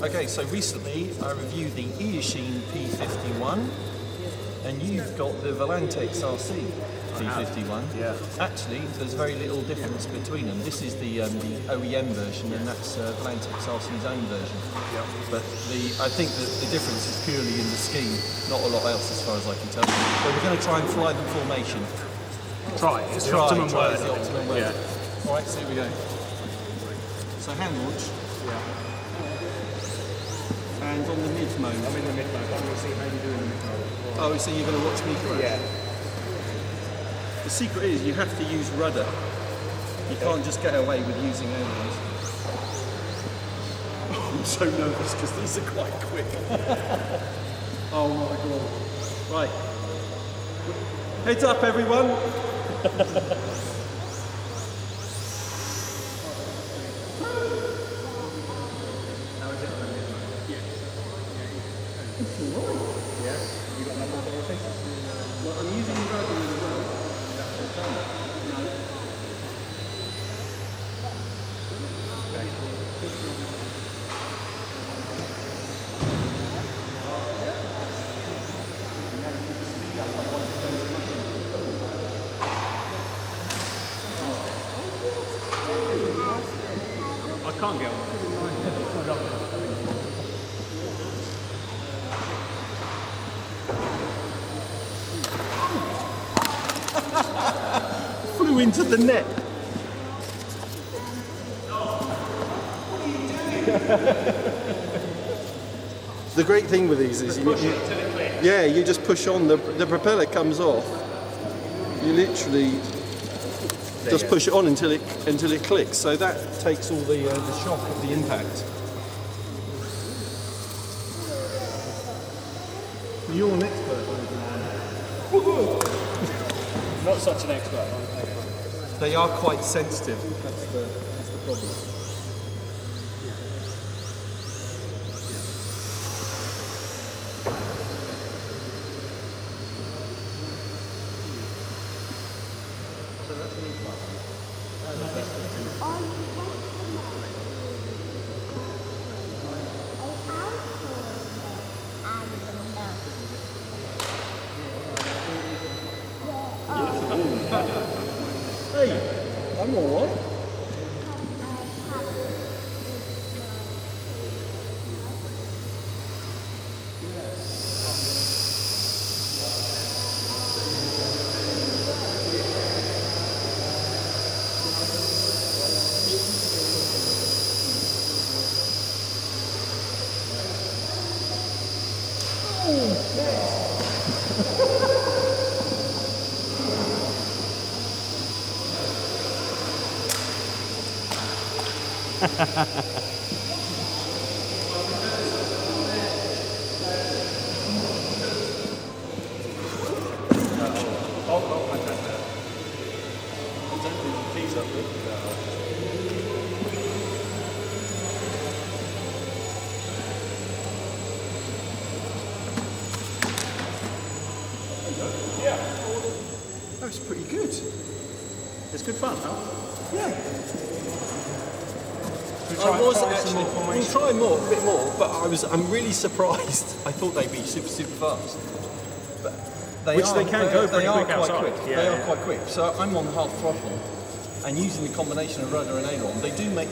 Okay, so recently I reviewed the Eachine P-51 and you've got the Volantex RC P-51. Yeah. Actually, there's very little difference between them. This is the OEM version and that's Volantex RC's own version. Yeah. But I think that the difference is purely in the scheme, not a lot else as far as I can tell. But we're going to try and fly the formation. Try. It's the optimum word. It's the optimum word. Yeah. All right, so here we go. So hand launch. Yeah. And on the mid mode. I'm in the mid mode. I'm going to see how you do in the mid mode. Oh, so you're going to watch me crash? Yeah. The secret is you have to use rudder. You can't just get away with using ailerons. Oh, I'm so nervous because these are quite quick. Oh my god. Right. Heads up, everyone. Well, I'm using rudder as well. No. I can't get one. Flew into the net. The great thing with these is you just push on, the propeller comes off. You literally just push it on until it clicks. So that takes all the shock of the impact. You're an expert. Not such an expert. They are quite sensitive. That's the problem. Hey, I'm all right. That's pretty good. It's good fun, huh? Yeah. Try, I was try actually. some more We'll formation. try a bit more, but I'm really surprised. I thought they'd be super fast. But Which they can go pretty quick quite outside. quick. Yeah, They are yeah. quite quick. So I'm on half throttle, and using the combination of rudder and aileron, they do make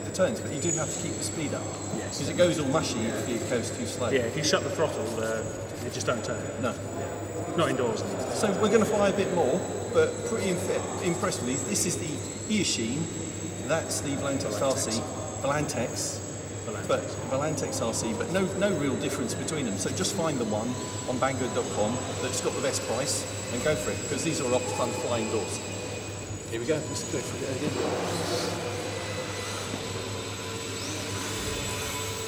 the turns, but you do have to keep the speed up. Yes. Because it goes all mushy if it goes too slow. Yeah, if you shut the throttle, it just don't turn. No. Not indoors. So we're going to fly a bit more, but pretty impressed with these. This is the Eachine, that's the Volantex RC, Volantex RC, but no real difference between them. So just find the one on Banggood.com that's got the best price and go for it, because these are lots of fun flying doors. Here we go, let's go for it again.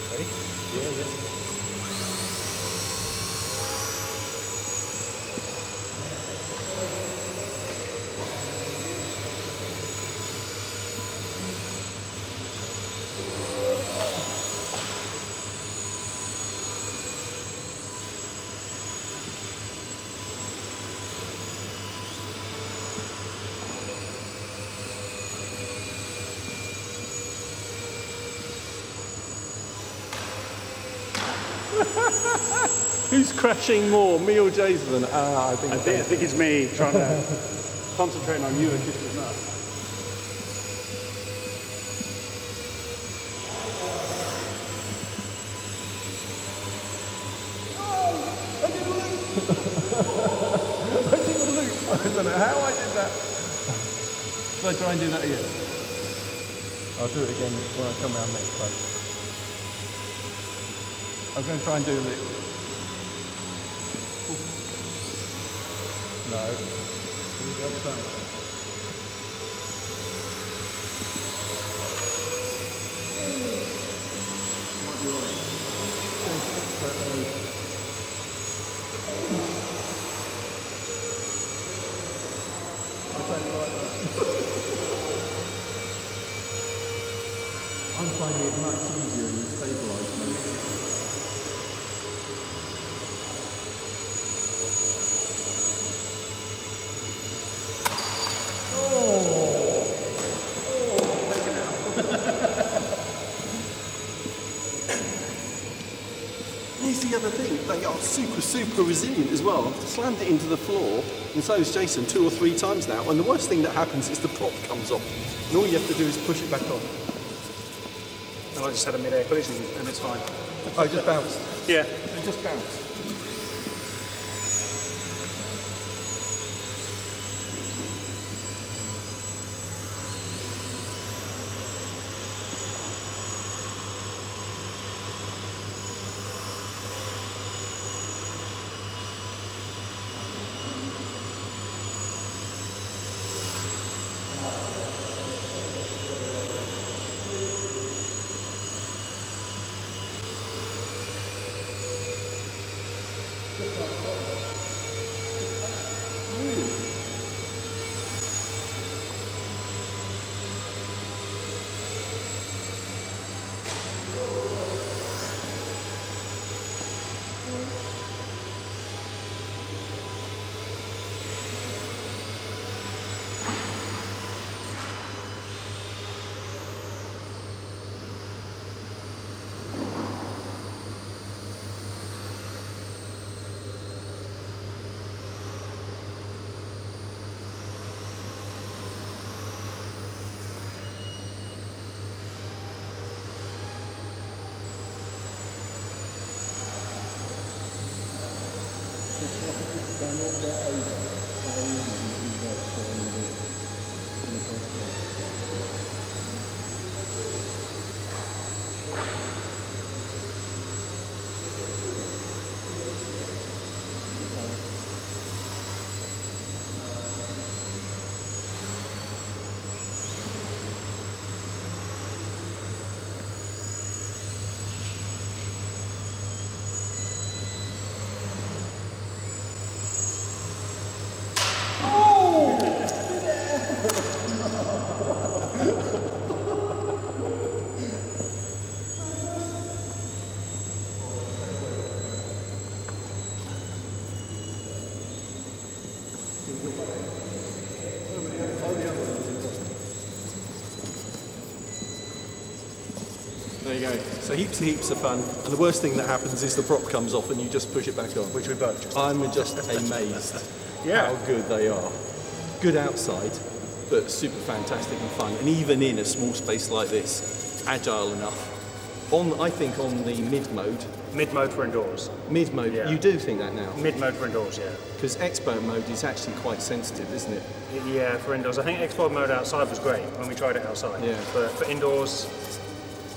Ready? Yeah. Who's crashing more, me or Jason? I think it's me trying to concentrate on you and just as much. I don't know how I did that. Shall I try and do that again? I'll do it again when I come around next time. I'm going to try and do it. No. The other side. I'm finding it much easier in the stabilised mode. Here's the other thing, they are super resilient as well. I've slammed it into the floor, and so has Jason 2 or 3 times now, and the worst thing that happens is the prop comes off. And all you have to do is push it back on. And I just had a mid-air collision and it's fine. Oh, it just bounced? Yeah. It just bounced. There you go. So heaps of fun, and the worst thing that happens is the prop comes off and you just push it back on. Which we both just I'm just amazed Yeah. how good they are. Good outside, but super fantastic and fun. And even in a small space like this, agile enough. I think on the mid mode. Mid mode for indoors. Mid mode, Yeah. you do think that now? Mid mode for indoors, yeah. Because expert mode is actually quite sensitive, isn't it? Yeah, for indoors. I think export mode outside was great when we tried it outside. Yeah. But for indoors,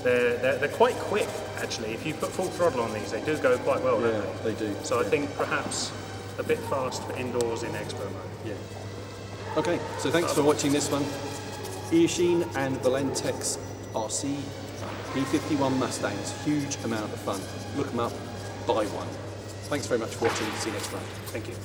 they're quite quick actually. If you put full throttle on these, they do go quite well, don't they? They do. So I think perhaps a bit fast for indoors in expert mode. Yeah. Okay, so thanks for watching this one. Earsheen and Valentex RC P-51 Mustangs. Huge amount of fun. Look them up, buy one. Thanks very much for watching. See you next time. Thank you.